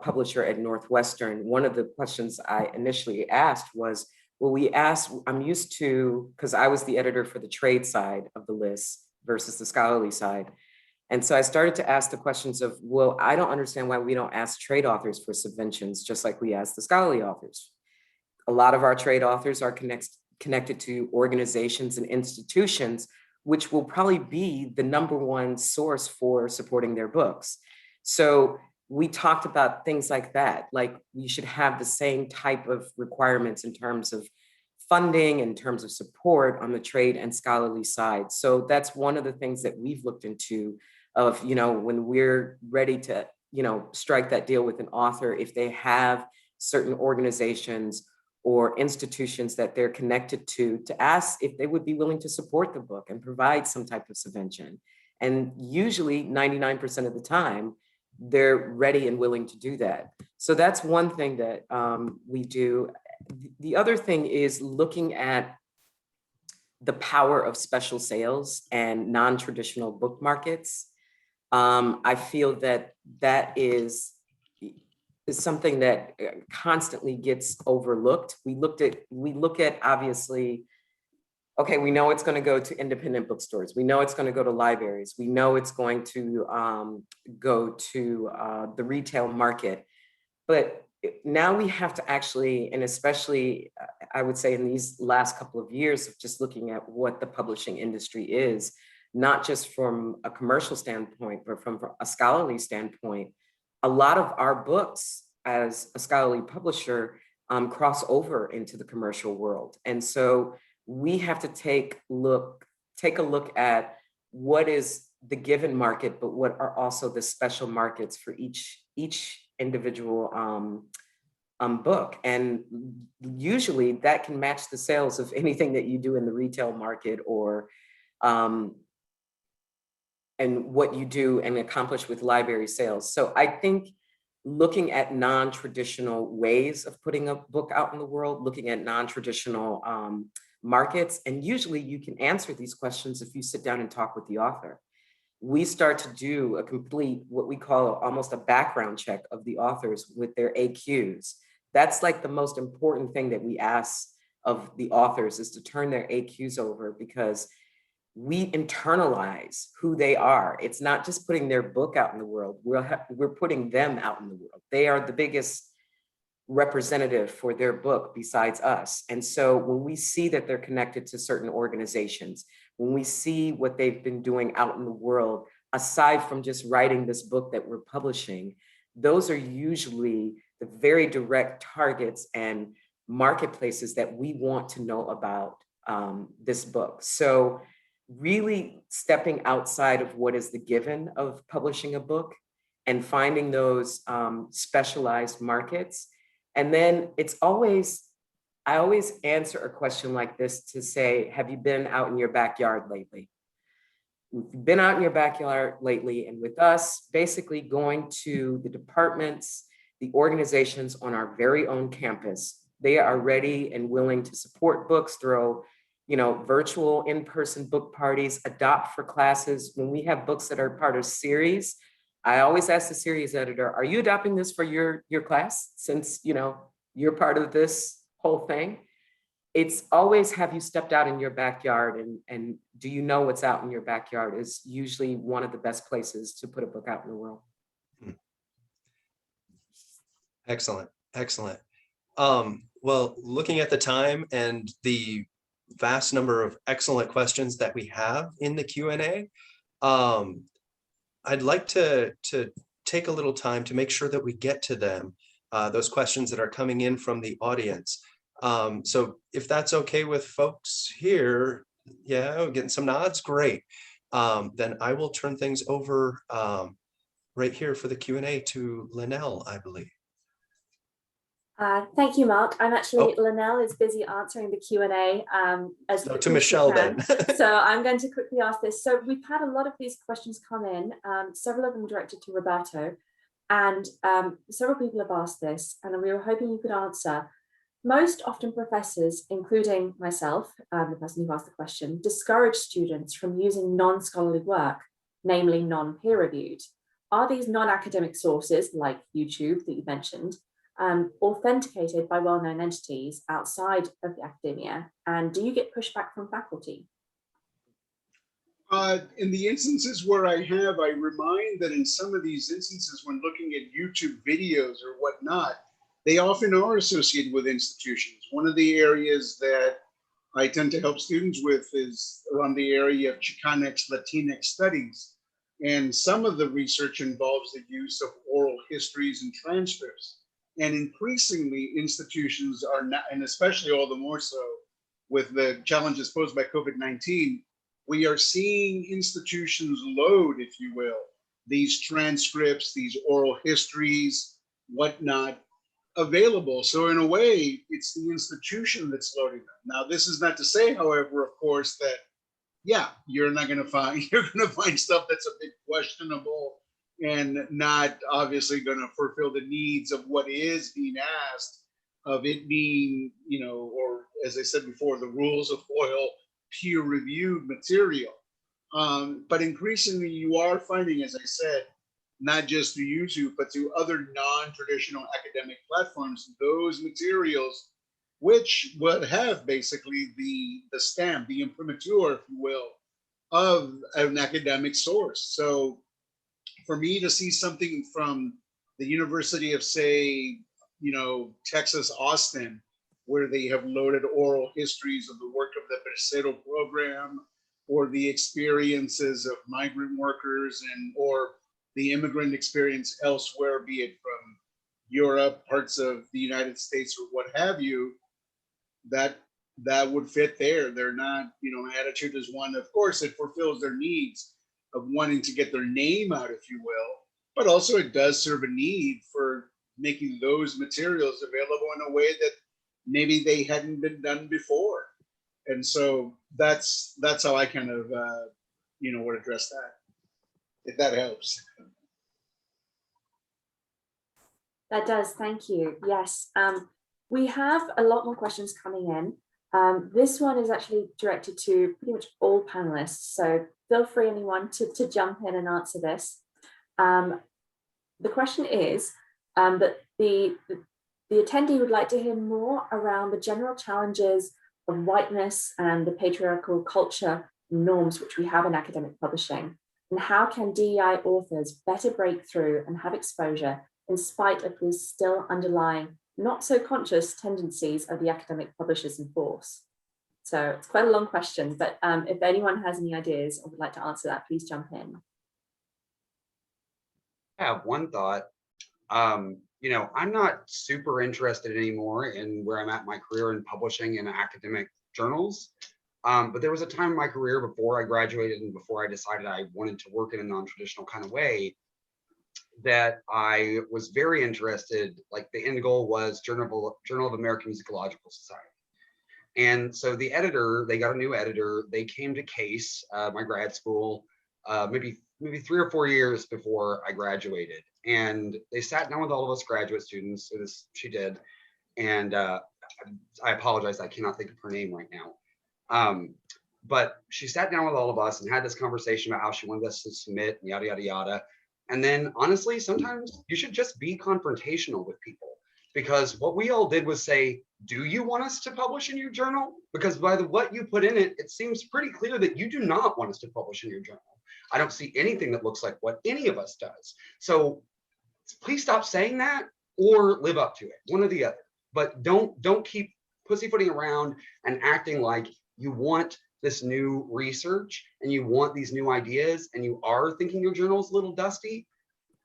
publisher at Northwestern, one of the questions I initially asked was, I'm used to, because I was the editor for the trade side of the list versus the scholarly side. And so I started to ask the questions of, well, I don't understand why we don't ask trade authors for subventions, just like we ask the scholarly authors. A lot of our trade authors are connected to organizations and institutions, which will probably be the #1 source for supporting their books. So we talked about things like that, like we should have the same type of requirements in terms of funding, in terms of support on the trade and scholarly side. So that's one of the things that we've looked into of, when we're ready to, strike that deal with an author, if they have certain organizations or institutions that they're connected to ask if they would be willing to support the book and provide some type of subvention. And usually 99% of the time, they're ready and willing to do that. So that's one thing that we do. The other thing is looking at the power of special sales and non-traditional book markets. I feel that is something that constantly gets overlooked. We look at obviously, okay, we know it's going to go to independent bookstores. We know it's going to go to libraries. We know it's going to go to the retail market. But now we have to actually, and especially I would say in these last couple of years of just looking at what the publishing industry is, not just from a commercial standpoint, but from a scholarly standpoint, a lot of our books as a scholarly publisher cross over into the commercial world. And so we have to take a look at what is the given market, but what are also the special markets for each individual book. And usually that can match the sales of anything that you do in the retail market or and what you do and accomplish with library sales. So I think looking at non-traditional ways of putting a book out in the world, looking at non-traditional markets, and usually you can answer these questions if you sit down and talk with the author. We start to do a complete, what we call almost a background check of the authors with their AQs. That's like the most important thing that we ask of the authors is to turn their AQs over, because we internalize who they are. It's not just putting their book out in the world. We're putting them out in the world. They are the biggest representative for their book besides us. And so when we see that they're connected to certain organizations, when we see what they've been doing out in the world, aside from just writing this book that we're publishing, those are usually the very direct targets and marketplaces that we want to know about this book. So really stepping outside of what is the given of publishing a book and finding those specialized markets. And then I always answer a question like this to say, have you been out in your backyard lately? If you've been out in your backyard lately, and with us, basically going to the departments, the organizations on our very own campus, they are ready and willing to support books, throw virtual in-person book parties, adopt for classes. When we have books that are part of series, I always ask the series editor, are you adopting this for your class since you're part of this whole thing? It's always, have you stepped out in your backyard, and do you know what's out in your backyard is usually one of the best places to put a book out in the world. Excellent, excellent. Well, looking at the time and the vast number of excellent questions that we have in the Q&A, I'd like to take a little time to make sure that we get to them, those questions that are coming in from the audience. So if that's okay with folks here, yeah, we're getting some nods, great. Then I will turn things over right here for the Q&A to Linnell, I believe. Thank you, Mark. I'm actually, Oh. Linnell is busy answering the Q&A as So quickly to as Michelle she can. then. So I'm going to quickly ask this. So we've had a lot of these questions come in, several of them directed to Roberto, and several people have asked this, and we were hoping you could answer. Most often professors, including myself, the person who asked the question, discourage students from using non-scholarly work, namely non-peer-reviewed. Are these non-academic sources, like YouTube that you mentioned, authenticated by well-known entities outside of the academia? And do you get pushback from faculty? In the instances where I have, I remind that in some of these instances, when looking at YouTube videos or whatnot, they often are associated with institutions. One of the areas that I tend to help students with is around the area of Chicanx, Latinx studies. And some of the research involves the use of oral histories and transcripts. And increasingly, institutions are not, and especially all the more so with the challenges posed by COVID-19, we are seeing institutions load, if you will, these transcripts, these oral histories, whatnot, available. So in a way, it's the institution that's loading them. Now, this is not to say, however, of course, that, yeah, you're going to find stuff that's a bit questionable and not obviously going to fulfill the needs of what is being asked of it being, you know, or as I said before, the rules of FOIL peer-reviewed material. But increasingly you are finding, as I said, not just through YouTube, but through other non-traditional academic platforms, those materials which would have basically the stamp, the imprimatur, if you will, of an academic source. So for me to see something from the University of, say, you know, Texas, Austin, where they have loaded oral histories of the work of the Bracero program or the experiences of migrant workers and or the immigrant experience elsewhere, be it from Europe, parts of the United States, or what have you, that would fit there. They're not, you know, attitude is one, of course, it fulfills their needs of wanting to get their name out, if you will, but also it does serve a need for making those materials available in a way that maybe they hadn't been done before. And so that's how I kind of, you know, would address that, if that helps. That does, thank you. Yes, we have a lot more questions coming in. This one is actually directed to pretty much all panelists, so feel free, anyone, to jump in and answer this. The question is that the attendee would like to hear more around the general challenges of whiteness and the patriarchal culture norms which we have in academic publishing, and how can DEI authors better break through and have exposure in spite of these still underlying, not so conscious tendencies of the academic publishers in force. So it's quite a long question, but if anyone has any ideas or would like to answer that, please jump in. I have one thought. You know, I'm not super interested anymore in where I'm at in my career in publishing in academic journals. But there was a time in my career before I graduated and before I decided I wanted to work in a non-traditional kind of way that I was very interested, like the end goal was Journal of American Musicological Society. And so the editor, they got a new editor, they came to Case, my grad school, maybe 3 or 4 years before I graduated. And they sat down with all of us graduate students, she did. And I apologize, I cannot think of her name right now. But she sat down with all of us and had this conversation about how she wanted us to submit, and yada, yada, yada. And then honestly, sometimes you should just be confrontational with people, because what we all did was say, do you want us to publish in your journal? Because by what you put in it, it seems pretty clear that you do not want us to publish in your journal. I don't see anything that looks like what any of us does. So please stop saying that or live up to it, one or the other. But don't keep pussyfooting around and acting like you want this new research and you want these new ideas and you are thinking your journal's a little dusty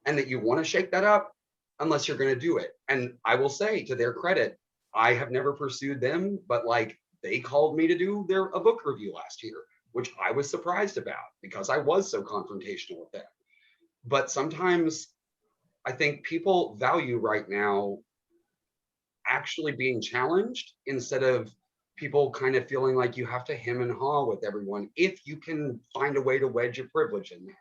and that you want to shake that up, unless you're going to do it. And I will say, to their credit, I have never pursued them, but like they called me to do a book review last year, which I was surprised about because I was so confrontational with them. But sometimes I think people value right now actually being challenged instead of people kind of feeling like you have to hem and haw with everyone if you can find a way to wedge your privilege in there.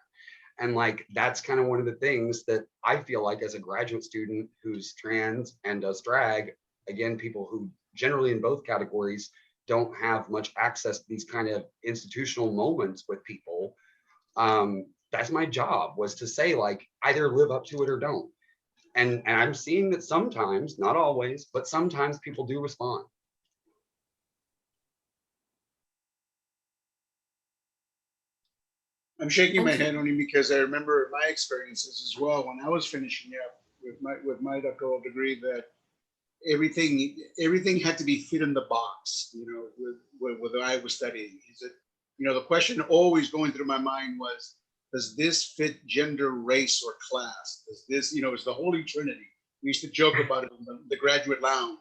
And like, that's kind of one of the things that I feel like as a graduate student who's trans and does drag, again, people who generally in both categories don't have much access to these kind of institutional moments with people. That's my job, was to say like, either live up to it or don't. And I'm seeing that sometimes, not always, but sometimes people do respond. I'm shaking my Thank you. head only because I remember my experiences as well when I was finishing up with my doctoral degree, that everything had to be fit in the box, you know, with what I was studying. Is it, you know, the question always going through my mind was, does this fit gender, race, or class? Does this, you know, it's the Holy Trinity. We used to joke about it in the graduate lounge.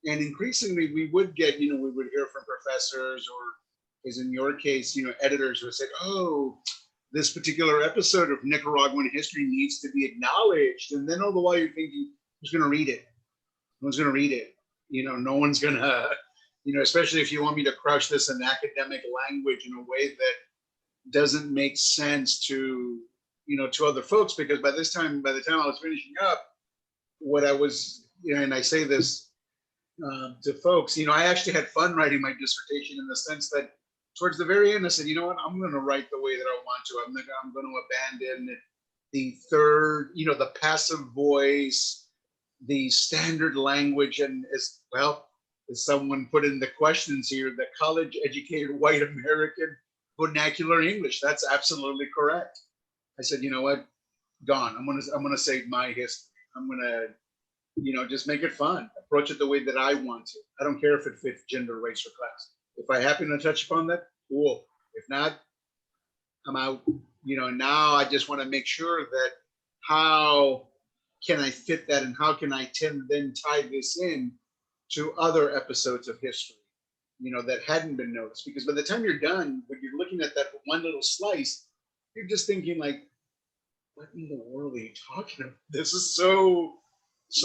And increasingly we would get, you know, we would hear from professors, or as in your case, you know, editors who said, oh, this particular episode of Nicaraguan history needs to be acknowledged. And then all the while you're thinking, who's going to read it? No one's going to read it. You know, no one's going to, you know, especially if you want me to crush this in academic language in a way that doesn't make sense to, you know, to other folks. Because by the time I was finishing up, what I was, you know, and I say this to folks, you know, I actually had fun writing my dissertation in the sense that towards the very end, I said, you know what, I'm going to write the way that I want to. I'm going to abandon the third, you know, the passive voice, the standard language, and as well as someone put in the questions here, the college educated white American vernacular English. That's absolutely correct. I said, you know what, gone. I'm gonna save my history. I'm gonna, you know, just make it fun. Approach it the way that I want to. I don't care if it fits gender, race, or class. If I happen to touch upon that, cool. If not, I'm out. You know, now I just want to make sure that how can I fit that, and how can I then tie this in to other episodes of history, you know, that hadn't been noticed. Because by the time you're done, when you're looking at that one little slice, you're just thinking like, what in the world are you talking about? This is so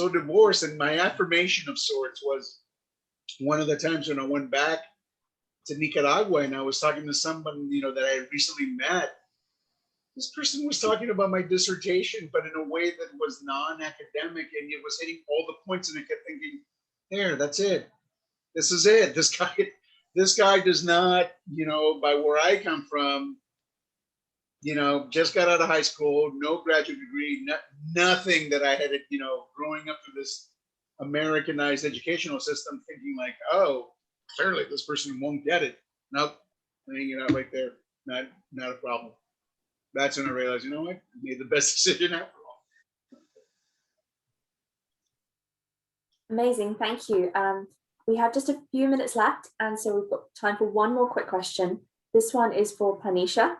divorced. And my affirmation of sorts was one of the times when I went back to Nicaragua and I was talking to someone, you know, that I recently met. This person was talking about my dissertation, but in a way that was non-academic, and it was hitting all the points, and I kept thinking, there, that's it. This is it. This guy does not, you know, by where I come from, you know, just got out of high school, no graduate degree, nothing that I had, you know, growing up through this Americanized educational system, thinking like, oh, clearly this person won't get it. Nope, hanging it out right there. Not a problem. That's when I realized, you know what, I made the best decision after all. Amazing, thank you. We have just a few minutes left, and so we've got time for one more quick question. This one is for Parneshia.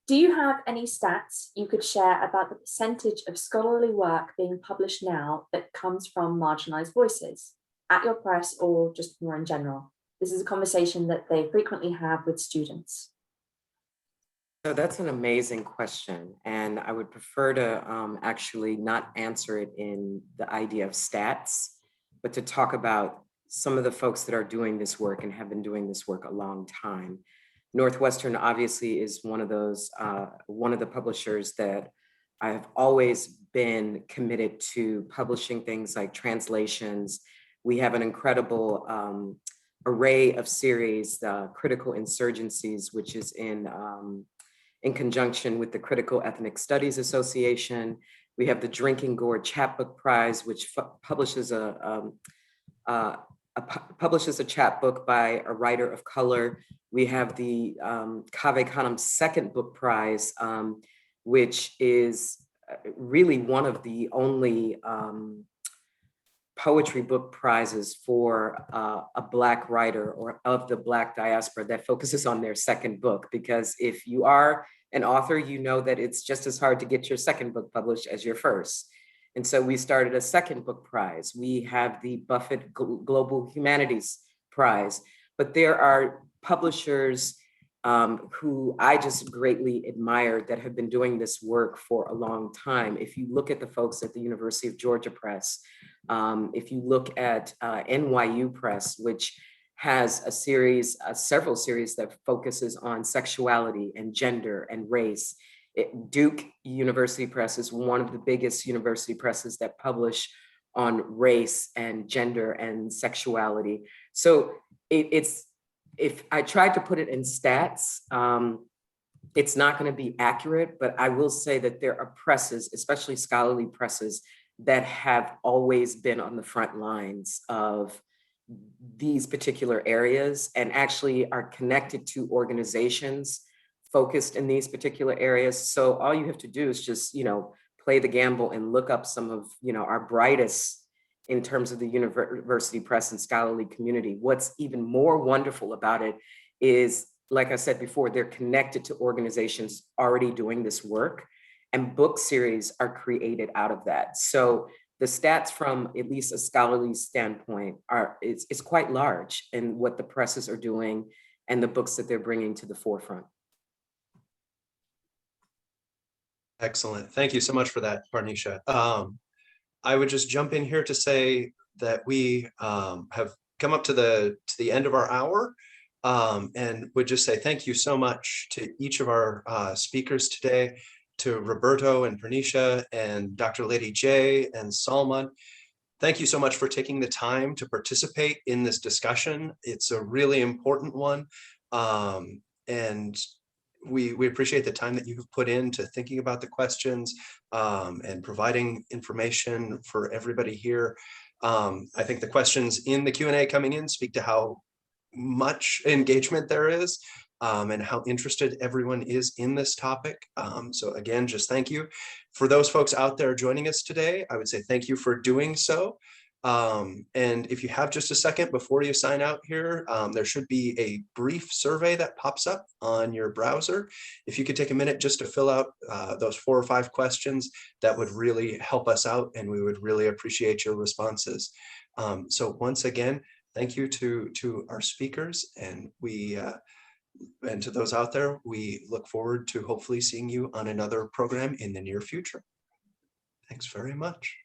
Do you have any stats you could share about the percentage of scholarly work being published now that comes from marginalized voices at your press or just more in general? This is a conversation that they frequently have with students. So that's an amazing question. And I would prefer to actually not answer it in the idea of stats, but to talk about some of the folks that are doing this work and have been doing this work a long time. Northwestern obviously is one of those, one of the publishers that I have always been committed to publishing things like translations. We have an incredible array of series, Critical Insurgencies, which is in conjunction with the Critical Ethnic Studies Association. We have the Drinking Gourd Chapbook Prize, which publishes a chapbook by a writer of color. We have the Cave Canem Second Book Prize, which is really one of the only poetry book prizes for a Black writer or of the Black diaspora that focuses on their second book. Because if you are an author, you know that it's just as hard to get your second book published as your first. And so we started a second book prize. We have the Buffett Global Humanities Prize, but there are publishers who I just greatly admire that have been doing this work for a long time. If you look at the folks at the University of Georgia Press, if you look at NYU Press, which has a series, several series that focuses on sexuality and gender and race. Duke University Press is one of the biggest university presses that publish on race and gender and sexuality. So it's, if I tried to put it in stats, it's not going to be accurate, but I will say that there are presses, especially scholarly presses, that have always been on the front lines of these particular areas and actually are connected to organizations focused in these particular areas. So all you have to do is just, play the gamble and look up some of, our brightest in terms of the university press and scholarly community. What's even more wonderful about it is, like I said before, they're connected to organizations already doing this work, and book series are created out of that. So the stats from at least a scholarly standpoint it's quite large in what the presses are doing and the books that they're bringing to the forefront. Excellent. Thank you so much for that, Parneshia. I would just jump in here to say that we have come up to the end of our hour, and would just say thank you so much to each of our speakers today, to Roberto and Parneshia and Dr. Lady J and Salman. Thank you so much for taking the time to participate in this discussion. It's a really important one. And we appreciate the time that you've put into thinking about the questions and providing information for everybody here. I think the questions in the Q&A coming in speak to how much engagement there is and how interested everyone is in this topic. So again, just thank you. For those folks out there joining us today, I would say thank you for doing so. And if you have just a second before you sign out here, there should be a brief survey that pops up on your browser. If you could take a minute just to fill out those 4 or 5 questions, that would really help us out, and we would really appreciate your responses. So once again, thank you to our speakers, and and to those out there, we look forward to hopefully seeing you on another program in the near future. Thanks very much.